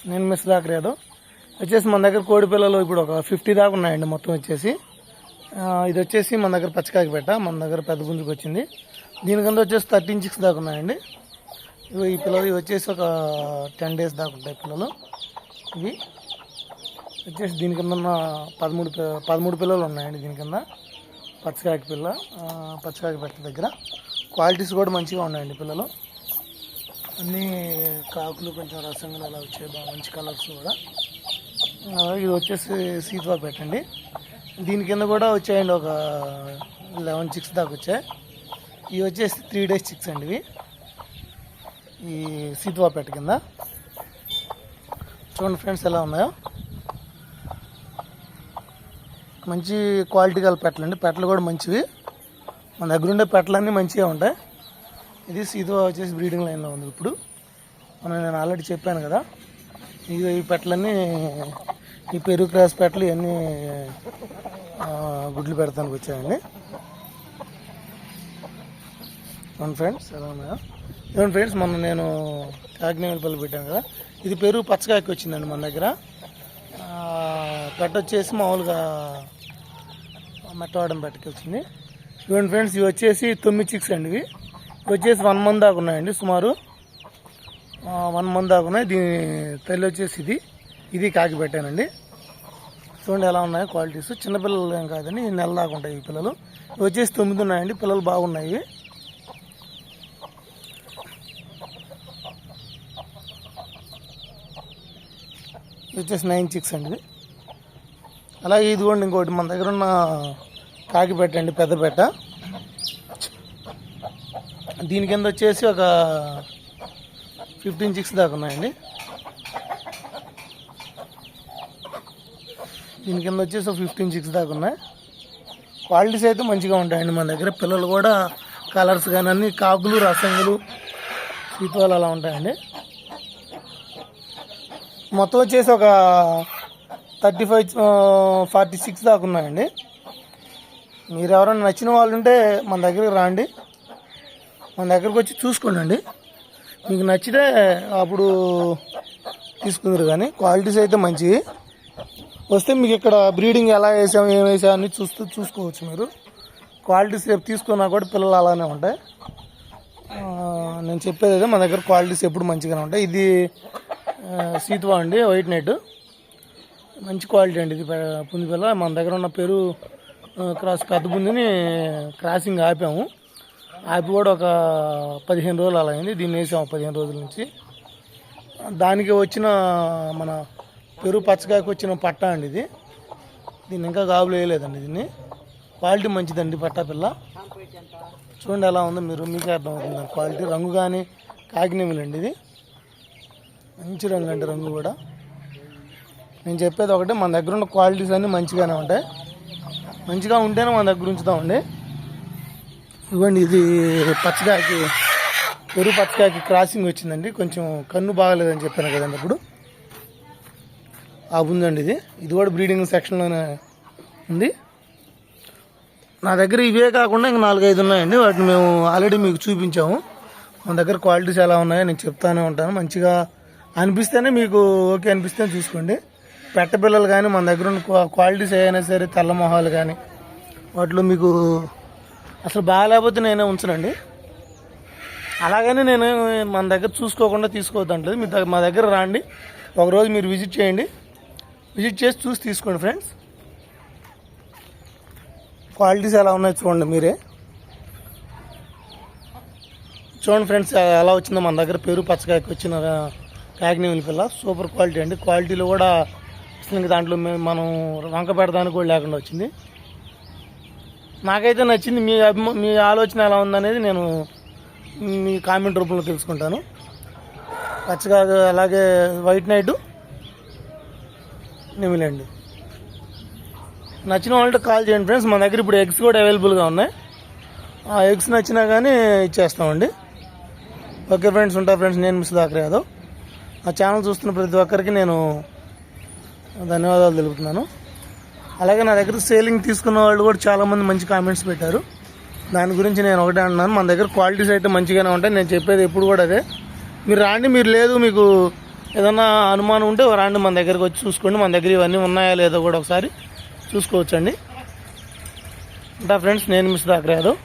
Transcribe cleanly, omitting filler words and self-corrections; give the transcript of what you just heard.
నేను మిస్ దాకా వచ్చేసి మన దగ్గర కోడి పిల్లలు ఇప్పుడు ఒక 50 దాకా ఉన్నాయండి మొత్తం వచ్చేసి. ఇది వచ్చేసి మన దగ్గర పచ్చకాకి పెట్ట, మన దగ్గర పెద్ద పుంజుకు వచ్చింది. దీనికింద వచ్చేసి 13 chicks దాకా ఉన్నాయండి. ఈ పిల్లలు ఇవి వచ్చేసి ఒక 10 days దాకా ఉంటాయి పిల్లలు. ఇవి వచ్చేసి దీని కింద 13 పిల్లలు ఉన్నాయండి. దీని కింద పచ్చకాకి పిల్ల, పచ్చకాకి పెట్ట దగ్గర క్వాలిటీస్ కూడా మంచిగా ఉన్నాయండి పిల్లలు. అన్నీ కాకులు కొంచెం రసంగా అలా వచ్చాయి, బాగా మంచి కలర్స్ కూడా. ఇది వచ్చేసి సీతువా పెట్టండి. దీని కింద కూడా వచ్చాయండి ఒక 11 chicks దాకా వచ్చాయి. ఇవి వచ్చేసి 3 days chicks అండి. ఇవి ఈ సీతువా పెట్ట కింద చూడండి ఫ్రెండ్స్ ఎలా ఉన్నాయో. మంచి క్వాలిటీ గల పెట్టలండి. పెట్టలు కూడా మంచివి. మన దగ్గర ఉండే పెట్టలన్నీ మంచిగా ఉంటాయి. ఇది సీతువా వచ్చేసి బ్రీడింగ్ లైన్లో ఉంది ఇప్పుడు. నేను ఆల్రెడీ చెప్పాను కదా, ఈ పెట్టలన్నీ ఈ పెరుగు క్రాస్ పెట్టలు ఇవన్నీ గుడ్లు పెడతానికి వచ్చాయండి. అవును ఫ్రెండ్స్ ఎలా ఉన్నాయో. ఏమండి ఫ్రెండ్స్, మొన్న నేను కాకినేని పళ్ళు పెట్టాను కదా, ఇది పెరుగు పచ్చకాయకి వచ్చిందండి మన దగ్గర. పెట్ట వచ్చేసి మామూలుగా మెట్టవాడడం పెట్టకి వచ్చింది. ఇవ్వండి ఫ్రెండ్స్, ఇవి వచ్చేసి 9 chicks అండి. ఇవి వచ్చేసి 1 month దాకా ఉన్నాయండి, సుమారు 1 month దాకా ఉన్నాయి. దీని తల్లి వచ్చేసి ఇది కాకి పెట్టానండి. చూడండి ఎలా ఉన్నాయో క్వాలిటీస్. చిన్నపిల్లలు ఏం కాదండి, నెల దాకా ఉంటాయి ఈ పిల్లలు. ఇవి వచ్చేసి 9 ఉన్నాయండి. పిల్లలు బాగున్నాయి. ఇవి వచ్చేసి 9 chicks అండి. అలాగే ఇదిగోండి ఇంకోటి మన దగ్గర ఉన్న కాకి పెట్టండి, పెద్ద పెట్ట. దీని కింద వచ్చేసి ఒక 15 chicks దాకా ఉన్నాయండి. దీని కింద వచ్చేసి ఒక 15 chicks దాకా ఉన్నాయి. క్వాలిటీస్ అయితే మంచిగా ఉంటాయండి మన దగ్గర. పిల్లలు కూడా కలర్స్ కానీ అన్ని కాకులు, రసంగులు, సీతువాలు అలా ఉంటాయండి. మొత్తం వచ్చేసి ఒక 35-46 దాకా ఉన్నాయండి. మీరు ఎవరైనా నచ్చిన వాళ్ళు ఉంటే మన దగ్గరికి రండి, మన దగ్గరకు వచ్చి చూసుకోండి. మీకు నచ్చితే అప్పుడు తీసుకుందరు. కానీ క్వాలిటీస్ అయితే మంచివి. వస్తే మీకు ఇక్కడ బ్రీడింగ్ ఎలా వేసాం, ఏం వేసాం అని చూసుకోవచ్చు మీరు. క్వాలిటీస్ రేపు తీసుకున్నా కూడా పిల్లలు అలానే ఉంటాయి. నేను చెప్పేది అయితే మన దగ్గర క్వాలిటీస్ ఎప్పుడు మంచిగానే ఉంటాయి. ఇది సీతువా అండి, వైట్ నెట్, మంచి క్వాలిటీ అండి. ఇది పుంజి పిల్ల. మన దగ్గర ఉన్న పేరు క్రాస్ పెద్ద పుంజిని క్రాసింగ్ ఆపాము. ఆపి కూడా ఒక 15 రోజులు అలా అయింది. దీన్ని వేసాము 15 రోజుల నుంచి. దానికి వచ్చిన మన పెరుగు పచ్చకాయకి వచ్చిన పట్ట అండి ఇది. దీన్ని ఇంకా గాబులు వేయలేదండి. దీన్ని క్వాలిటీ మంచిదండి పట్ట పిల్ల. చూడండి ఎలా ఉందో, మీకే అర్థమవుతుంది క్వాలిటీ. రంగు కానీ కాకినేమిలండి ఇది. మంచి రంగు అండి, రంగు కూడా. నేను చెప్పేది ఒకటే, మన దగ్గర ఉన్న క్వాలిటీస్ అన్నీ మంచిగానే ఉంటాయి. మంచిగా ఉంటేనే మన దగ్గర ఉంచుతామండి. ఇవ్వండి, ఇది పచ్చకాయకి, పెరుగు పచ్చకాయకి క్రాసింగ్ వచ్చిందండి. కొంచెం కన్ను బాగలేదని చెప్పాను కదండి అప్పుడు. ఉందండి ఇది కూడా బ్రీడింగ్ సెక్షన్లోనే ఉంది. నా దగ్గర ఇవే కాకుండా ఇంక 4-5 ఉన్నాయండి. వాటిని మేము ఆల్రెడీ మీకు చూపించాము. మన దగ్గర క్వాలిటీస్ ఎలా ఉన్నాయో నేను చెప్తానే ఉంటాను. మంచిగా అనిపిస్తేనే, మీకు ఓకే అనిపిస్తేనే చూసుకోండి. పెట్ట పిల్లలు కానీ మన దగ్గర ఉన్న క్వాలిటీస్ ఏదైనా సరే, తెల్ల మొహాలు కానీ వాటిలో మీకు అసలు బాగాలేకపోతే నేనే ఉంచనండి. అలాగని నేను మన దగ్గర చూసుకోకుండా తీసుకోవద్దంటలేదు. మీరు మా దగ్గర రండి, ఒకరోజు మీరు విజిట్ చేయండి. విజిట్ చేసి చూసి తీసుకోండి ఫ్రెండ్స్. క్వాలిటీస్ ఎలా ఉన్నాయో చూడండి మీరే. చూడండి ఫ్రెండ్స్ ఎలా వచ్చిందో మన దగ్గర పెరుగు పచ్చకాయకి వచ్చిన కాకినేని పిల్ల. సూపర్ క్వాలిటీ అండి. క్వాలిటీలో కూడా అసలు దాంట్లో మనం వంక పెడదానికి కూడా లేకుండా వచ్చింది. నాకైతే నచ్చింది. మీ ఆలోచన ఎలా ఉందనేది నేను మీ కామెంట్ రూపంలో తెలుసుకుంటాను. పచ్చకాయ అలాగే వైట్ నైట్ నెమిలండి. నచ్చిన వాళ్ళతో కాల్ చేయండి ఫ్రెండ్స్. మన దగ్గర ఇప్పుడు ఎగ్స్ కూడా అవైలబుల్గా ఉన్నాయి. ఆ ఎగ్స్ నచ్చినా కానీ ఇచ్చేస్తామండి. ఓకే ఫ్రెండ్స్, ఉంటా ఫ్రెండ్స్. నేను మిస్ దాకరాదు. ఆ ఛానల్ చూస్తున్న ప్రతి ఒక్కరికి నేను ధన్యవాదాలు తెలుపుతున్నాను. అలాగే నా దగ్గర సేలింగ్ తీసుకున్న వాళ్ళు కూడా చాలామంది మంచి కామెంట్స్ పెట్టారు. దాని గురించి నేను ఒకటే అంటున్నాను, మన దగ్గర క్వాలిటీస్ అయితే మంచిగానే ఉంటాయి. నేను చెప్పేది ఎప్పుడు కూడా అదే. మీరు రాండి, మీరు లేదు మీకు ఏదన్నా అనుమానం ఉంటే రండి మన దగ్గరికి వచ్చి చూసుకోండి. మన దగ్గర ఇవన్నీ ఉన్నాయా లేదో కూడా ఒకసారి చూసుకోవచ్చండి. ఫ్రెండ్స్, నేను మిస్ దాకర్ యాదవ్.